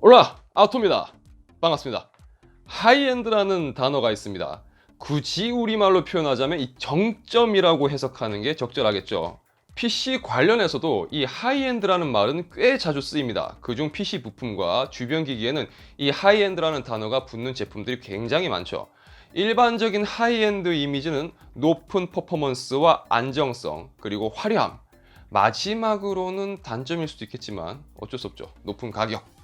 올라! 아토입니다. 반갑습니다. 하이엔드라는 단어가 있습니다. 굳이 우리말로 표현하자면 이 정점이라고 해석하는 게 적절하겠죠. PC 관련해서도 이 하이엔드라는 말은 꽤 자주 쓰입니다. 그중 PC 부품과 주변 기기에는 이 하이엔드라는 단어가 붙는 제품들이 굉장히 많죠. 일반적인 하이엔드 이미지는 높은 퍼포먼스와 안정성, 그리고 화려함. 마지막으로는 단점일 수도 있겠지만 어쩔 수 없죠. 높은 가격.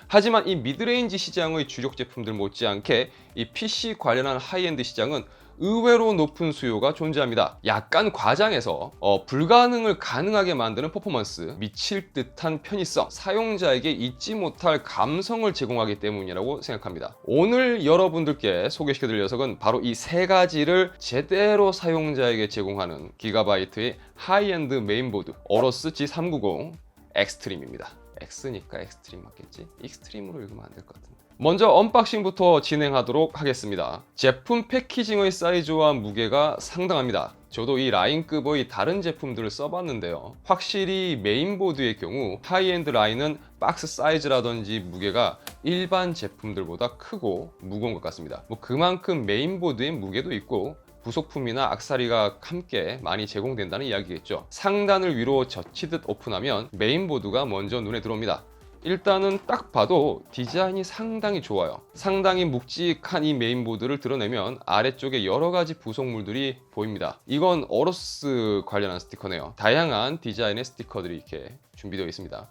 하지만 이 미드레인지 시장의 주력 제품들 못지않게 이 PC 관련한 하이엔드 시장은 의외로 높은 수요가 존재합니다. 약간 과장해서 불가능을 가능하게 만드는 퍼포먼스, 미칠 듯한 편의성, 사용자에게 잊지 못할 감성을 제공하기 때문이라고 생각합니다. 오늘 여러분들께 소개시켜드릴 녀석은 바로 이 세 가지를 제대로 사용자에게 제공하는 기가바이트의 하이엔드 메인보드 어로스 G390 엑스트림입니다. X니까 엑스트림 맞겠지? 익스트림으로 읽으면 안 될 것 같은데. 먼저 언박싱부터 진행하도록 하겠습니다. 제품 패키징의 사이즈와 무게가 상당합니다. 저도 이 라인급의 다른 제품들을 써봤는데요. 확실히 메인보드의 경우 하이엔드 라인은 박스 사이즈라든지 무게가 일반 제품들보다 크고 무거운 것 같습니다. 그만큼 메인보드의 무게도 있고 부속품이나 악세사리가 함께 많이 제공된다는 이야기겠죠. 상단을 위로 젖히듯 오픈하면 메인보드가 먼저 눈에 들어옵니다. 일단은 딱 봐도 디자인이 상당히 좋아요. 상당히 묵직한 이 메인보드를 드러내면 아래쪽에 여러 가지 부속물들이 보입니다. 이건 어로스 관련한 스티커네요. 다양한 디자인의 스티커들이 이렇게 준비되어 있습니다.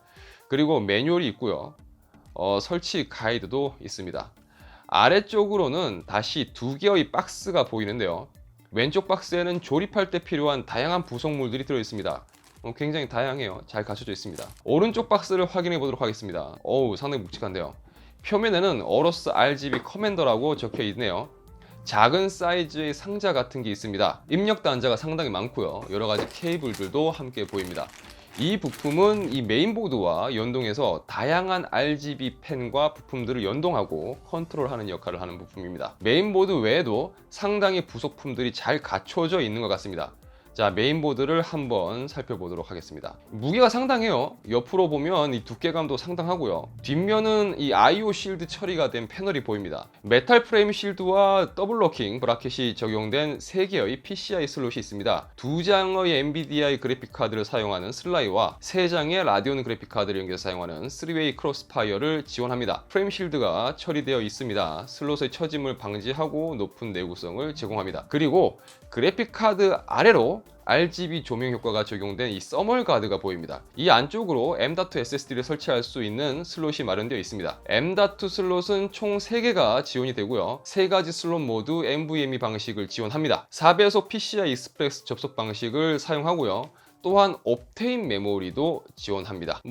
그리고 매뉴얼이 있고요. 설치 가이드도 있습니다. 아래쪽으로는 다시 두 개의 박스가 보이는데요. 왼쪽 박스에는 조립할 때 필요한 다양한 부속물들이 들어있습니다. 굉장히 다양해요. 잘 갖춰져 있습니다. 오른쪽 박스를 확인해 보도록 하겠습니다. 상당히 묵직한데요. 표면에는 어로스 RGB 커맨더라고 적혀 있네요. 작은 사이즈의 상자 같은 게 있습니다. 입력 단자가 상당히 많고요. 여러 가지 케이블들도 함께 보입니다. 이 부품은 이 메인보드와 연동해서 다양한 RGB 펜과 부품들을 연동하고 컨트롤하는 역할을 하는 부품입니다. 메인보드 외에도 상당히 부속품들이 잘 갖춰져 있는 것 같습니다. 자, 메인보드를 한번 살펴보도록 하겠습니다. 무게가 상당해요. 옆으로 보면 이 두께감도 상당하고요. 뒷면은 이 IO 실드 처리가 된 패널이 보입니다. 메탈 프레임 실드와 더블 로킹 브라켓이 적용된 3개의 PCI 슬롯이 있습니다. 2장의 NVIDIA 그래픽카드를 사용하는 슬라이와 3장의 라디온 그래픽카드를 연결해서 사용하는 3웨이 크로스파이어를 지원합니다. 프레임 실드가 처리되어 있습니다. 슬롯의 처짐을 방지하고 높은 내구성을 제공합니다. 그리고 그래픽카드 아래로 RGB 조명 효과가 적용된 이 서멀 가드가 보입니다. 이 안쪽으로 M.2 SSD를 설치할 수 있는 슬롯이 마련되어 있습니다. M.2 슬롯은 총 3개가 지원이 되고요. 3가지 슬롯 모두 NVMe 방식을 지원합니다. 4배속 PCI 익스프레스 접속 방식을 사용하고요. 또한 옵테인 메모리도 지원합니다.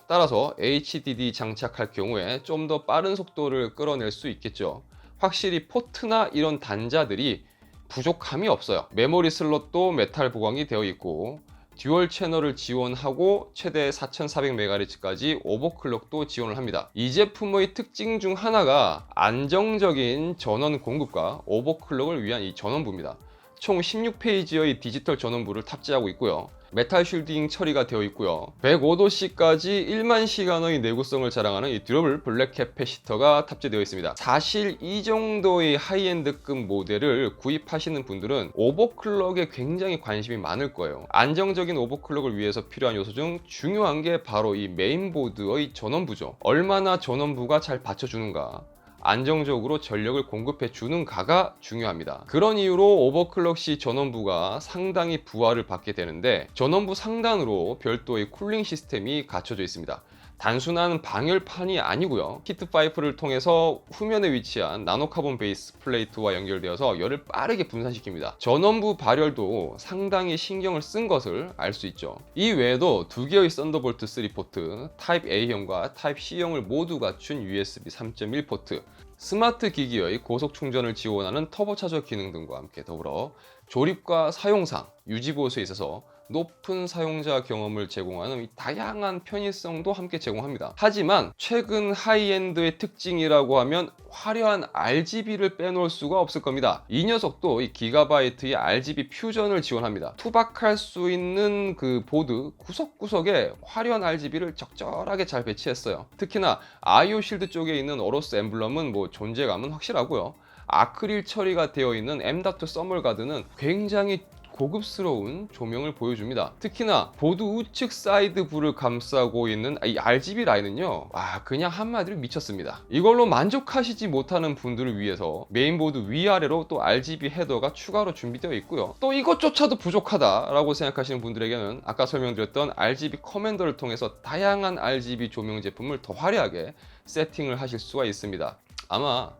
따라서 HDD 장착할 경우에 좀 더 빠른 속도를 끌어낼 수 있겠죠. 확실히 포트나 이런 단자들이 부족함이 없어요. 메모리 슬롯도 메탈 보강이 되어 있고 듀얼 채널을 지원하고 최대 4400MHz까지 오버클럭도 지원을 합니다. 이 제품의 특징 중 하나가 안정적인 전원 공급과 오버클럭을 위한 이 전원부입니다. 총 16페이지의 디지털 전원부를 탑재하고 있고요. 메탈 쉴딩 처리가 되어 있고요. 105도씨까지 1만 시간의 내구성을 자랑하는 이 듀러블 블랙 캐패시터가 탑재되어 있습니다. 사실 이 정도의 하이엔드급 모델을 구입하시는 분들은 오버클럭에 굉장히 관심이 많을 거예요. 안정적인 오버클럭을 위해서 필요한 요소 중 중요한 게 바로 이 메인보드의 전원부죠. 얼마나 전원부가 잘 받쳐주는가, 안정적으로 전력을 공급해 주는가가 중요합니다. 그런 이유로 오버클럭 시 전원부가 상당히 부하를 받게 되는데 전원부 상단으로 별도의 쿨링 시스템이 갖춰져 있습니다. 단순한 방열판이 아니고요. 히트 파이프를 통해서 후면에 위치한 나노카본 베이스 플레이트와 연결되어서 열을 빠르게 분산시킵니다. 전원부 발열도 상당히 신경을 쓴 것을 알 수 있죠. 이 외에도 2개의 썬더볼트 3 포트, 타입 A형과 타입 C형을 모두 갖춘 USB 3.1 포트, 스마트 기기의 고속 충전을 지원하는 터보 차저 기능 등과 함께 더불어 조립과 사용상, 유지 보수에 있어서 높은 사용자 경험을 제공하는 다양한 편의성도 함께 제공합니다. 하지만 최근 하이엔드의 특징이라고 하면 화려한 RGB를 빼놓을 수가 없을 겁니다. 이 녀석도 이 기가바이트의 RGB 퓨전을 지원합니다. 투박할 수 있는 그 보드 구석구석에 화려한 RGB를 적절하게 잘 배치했어요. 특히나 아이오 실드 쪽에 있는 어로스 엠블럼은 뭐 존재감은 확실하고요. 아크릴 처리가 되어 있는 M.2 서멀 가드는 굉장히 고급스러운 조명을 보여줍니다. 특히나 보드 우측 사이드 불을 감싸고 있는 이 RGB 라인은요, 그냥 한마디로 미쳤습니다. 이걸로 만족하시지 못하는 분들을 위해서 메인보드 위아래로 또 RGB 헤더가 추가로 준비되어 있고요. 또 이것조차도 부족하다라고 생각하시는 분들에게는 아까 설명드렸던 RGB 커맨더를 통해서 다양한 RGB 조명 제품을 더 화려하게 세팅을 하실 수가 있습니다. 아마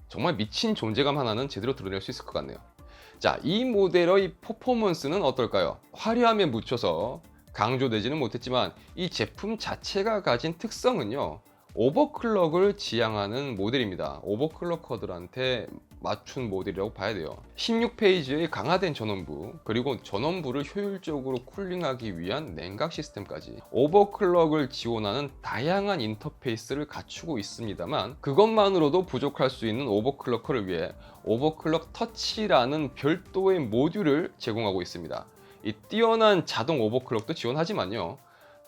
정말 미친 존재감 하나는 제대로 드러낼 수 있을 것 같네요. 자, 이 모델의 퍼포먼스는 어떨까요? 화려함에 묻혀서 강조되지는 못했지만 이 제품 자체가 가진 특성은요, 오버클럭을 지향하는 모델입니다. 오버클럭 커들한테 맞춘 모델이라고 봐야 돼요. 16페이지의 강화된 전원부, 그리고 전원부를 효율적으로 쿨링하기 위한 냉각 시스템까지 오버클럭을 지원하는 다양한 인터페이스를 갖추고 있습니다만, 그것만으로도 부족할 수 있는 오버클럭커를 위해 오버클럭 터치라는 별도의 모듈을 제공하고 있습니다. 이 뛰어난 자동 오버클럭도 지원하지만요,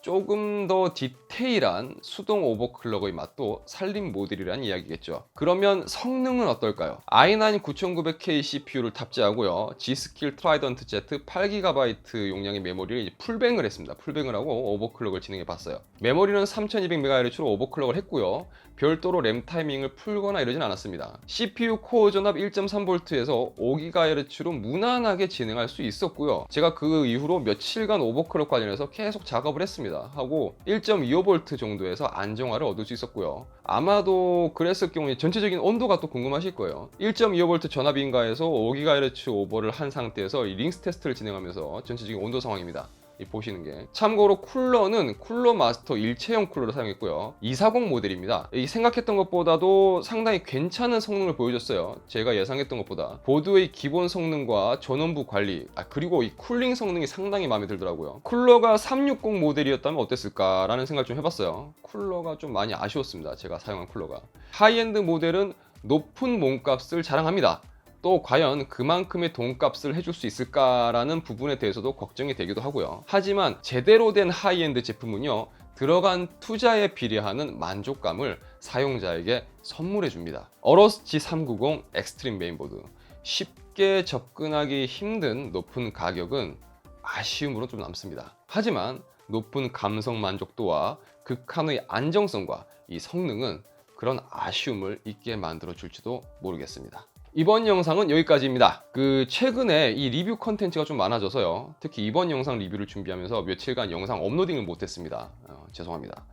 조금 더 디테일한 수동 오버클럭의 맛도 살린 모델이란 이야기겠죠. 그러면 성능은 어떨까요? i9 9900K CPU를 탑재하고요, Gskill 트라이던트 Z 8GB 용량의 메모리를 풀뱅을 했습니다. 풀뱅을 하고 오버클럭을 진행해 봤어요. 메모리는 3200MHz로 오버클럭을 했고요, 별도로 램 타이밍을 풀거나 이러진 않았습니다. CPU 코어 전압 1.3V에서 5GHz로 무난하게 진행할 수 있었고요. 제가 그 이후로 며칠간 오버클럭 관련해서 계속 작업을 했습니다. 하고 1.25V 정도에서 안정화를 얻을 수 있었고요. 아마도 그랬을 경우에 전체적인 온도가 또 궁금하실 거예요. 1.25V 전압인가에서 5GHz 오버를 한 상태에서 이 링스 테스트를 진행하면서 전체적인 온도 상황입니다. 보시는 게, 참고로 쿨러는 쿨러 마스터 일체형 쿨러를 사용했고요, 240 모델입니다. 이 생각했던 것보다도 상당히 괜찮은 성능을 보여줬어요. 제가 예상했던 것보다 보드의 기본 성능과 전원부 관리, 그리고 이 쿨링 성능이 상당히 마음에 들더라고요. 쿨러가 360 모델이었다면 어땠을까 라는 생각을 좀 해봤어요. 쿨러가 좀 많이 아쉬웠습니다. 제가 사용한 쿨러가. 하이엔드 모델은 높은 몸값을 자랑합니다. 또 과연 그만큼의 돈값을 해줄 수 있을까라는 부분에 대해서도 걱정이 되기도 하고요. 하지만 제대로 된 하이엔드 제품은요, 들어간 투자에 비례하는 만족감을 사용자에게 선물해 줍니다. 어로스 G390 엑스트림 메인보드, 쉽게 접근하기 힘든 높은 가격은 아쉬움으로 좀 남습니다. 하지만 높은 감성 만족도와 극한의 안정성과 이 성능은 그런 아쉬움을 잊게 만들어 줄지도 모르겠습니다. 이번 영상은 여기까지입니다. 최근에 이 리뷰 컨텐츠가 좀 많아져서요, 특히 이번 영상 리뷰를 준비하면서 며칠간 영상 업로딩을 못했습니다. 죄송합니다.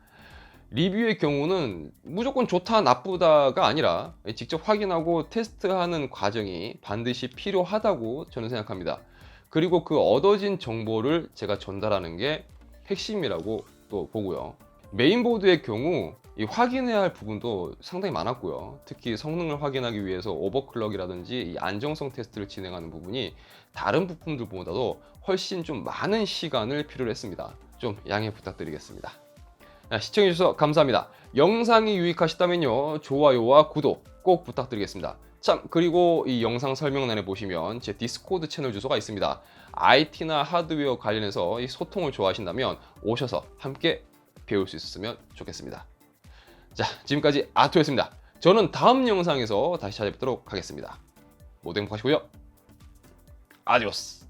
리뷰의 경우는 무조건 좋다 나쁘다가 아니라 직접 확인하고 테스트하는 과정이 반드시 필요하다고 저는 생각합니다. 그리고 그 얻어진 정보를 제가 전달하는 게 핵심이라고 또 보고요. 메인보드의 경우 이 확인해야 할 부분도 상당히 많았고요. 특히 성능을 확인하기 위해서 오버클럭이라든지 이 안정성 테스트를 진행하는 부분이 다른 부품들보다도 훨씬 좀 많은 시간을 필요로 했습니다. 좀 양해 부탁드리겠습니다. 시청해주셔서 감사합니다. 영상이 유익하셨다면요, 좋아요와 구독 꼭 부탁드리겠습니다. 참, 그리고 이 영상 설명란에 보시면 제 디스코드 채널 주소가 있습니다. IT나 하드웨어 관련해서 이 소통을 좋아하신다면 오셔서 함께 배울 수 있었으면 좋겠습니다. 자, 지금까지 아토였습니다. 저는 다음 영상에서 다시 찾아뵙도록 하겠습니다. 모두 행복하시고요. 아디오스.